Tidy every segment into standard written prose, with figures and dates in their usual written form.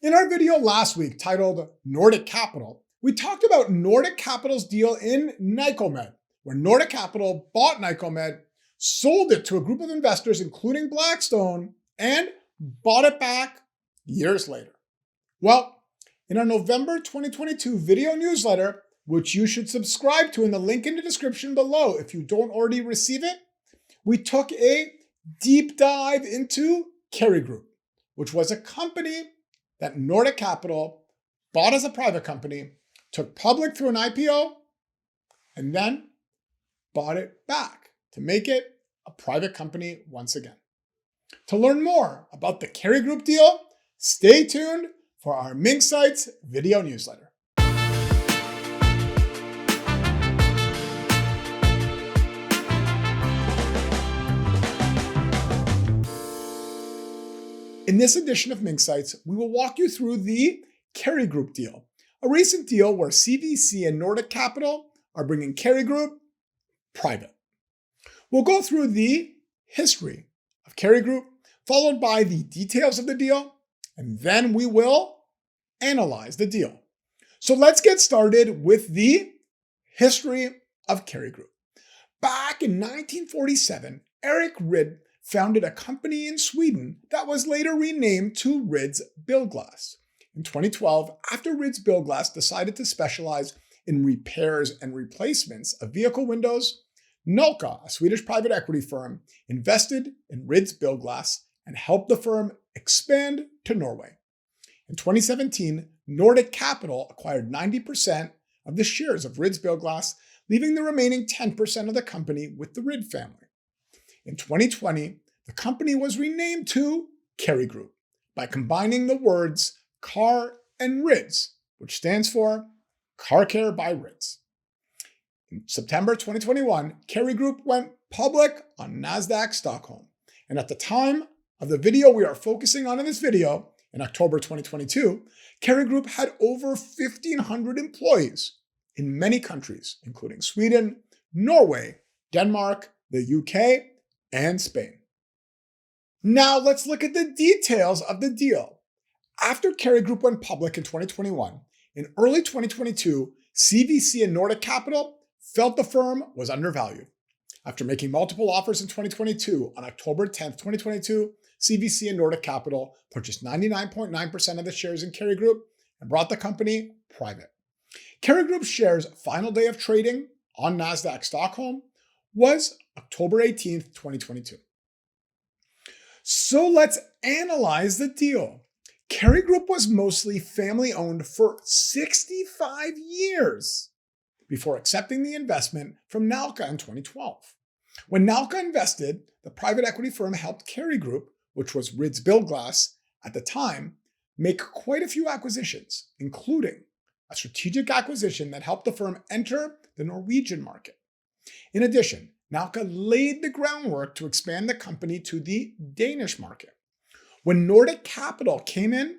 In our video last week titled Nordic Capital, we talked about Nordic Capital's deal in Nycomed, where Nordic Capital bought Nycomed, sold it to a group of investors, including Blackstone, and bought it back years later. Well, in our November 2022 video newsletter, which you should subscribe to in the link in the description below if you don't already receive it, we took a deep dive into Cary Group, which was a company that Nordic Capital bought as a private company, took public through an IPO, and then bought it back to make it a private company once again. To learn more about the Cary Group deal, stay tuned for our Mink Sites video newsletter. In this edition of Mink Sites, we will walk you through the Cary Group deal, a recent deal where CVC and Nordic Capital are bringing Cary Group private. We'll go through the history of Cary Group, followed by the details of the deal, and then we will analyze the deal. So let's get started with the history of Cary Group. Back in 1947, Erik Ryd founded a company in Sweden that was later renamed to Ryds Bilglass. In 2012, after Ryds Bilglass decided to specialize in repairs and replacements of vehicle windows, Nalka, a Swedish private equity firm, invested in Ryds Bilglass and helped the firm expand to Norway. In 2017, Nordic Capital acquired 90% of the shares of Ryds Bilglass, leaving the remaining 10% of the company with the Ryd family. In 2020, the company was renamed to Cary Group by combining the words car and Ryds, which stands for Car Care by Ryds. In September 2021, Cary Group went public on Nasdaq Stockholm. And at the time of the video we are focusing on in this video, in October 2022, Cary Group had over 1,500 employees in many countries, including Sweden, Norway, Denmark, the UK, and Spain. Now let's look at the details of the deal. After Cary Group went public in 2021, in early 2022, CVC and Nordic Capital felt the firm was undervalued. After making multiple offers in 2022, on October 10th, 2022, CVC and Nordic Capital purchased 99.9% of the shares in Cary Group and brought the company private. Cary Group's shares' final day of trading on Nasdaq Stockholm was October 18th, 2022. So let's analyze the deal. Cary Group was mostly family-owned for 65 years before accepting the investment from Nalka in 2012. When Nalka invested, the private equity firm helped Cary Group, which was Ryds Bilglass at the time, make quite a few acquisitions, including a strategic acquisition that helped the firm enter the Norwegian market. In addition, Nalka laid the groundwork to expand the company to the Danish market. When Nordic Capital came in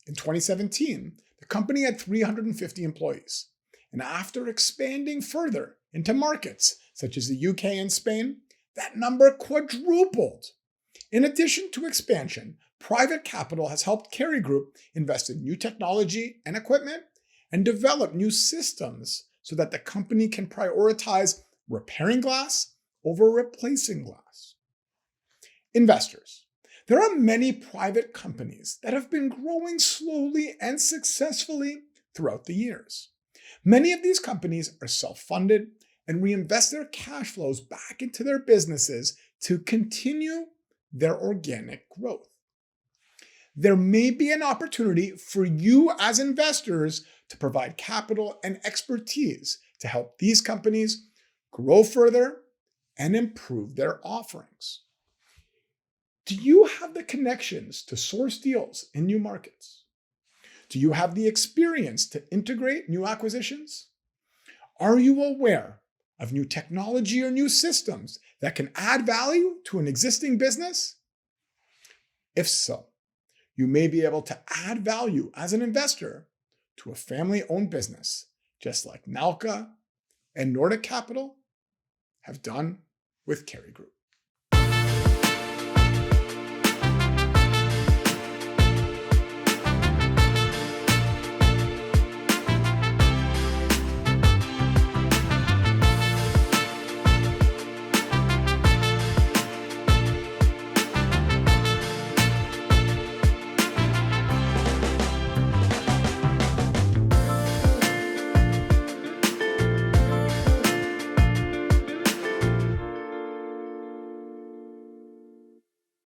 2017, the company had 350 employees. And after expanding further into markets such as the UK and Spain, that number quadrupled. In addition to expansion, private capital has helped Cary Group invest in new technology and equipment and develop new systems so that the company can prioritize repairing glass over replacing glass. Investors. There are many private companies that have been growing slowly and successfully throughout the years. Many of these companies are self-funded and reinvest their cash flows back into their businesses to continue their organic growth. There may be an opportunity for you as investors to provide capital and expertise to help these companies grow further and improve their offerings. Do you have the connections to source deals in new markets? Do you have the experience to integrate new acquisitions? Are you aware of new technology or new systems that can add value to an existing business? If so, you may be able to add value as an investor to a family-owned business, just like Nalka and Nordic Capital have done with Cary Group.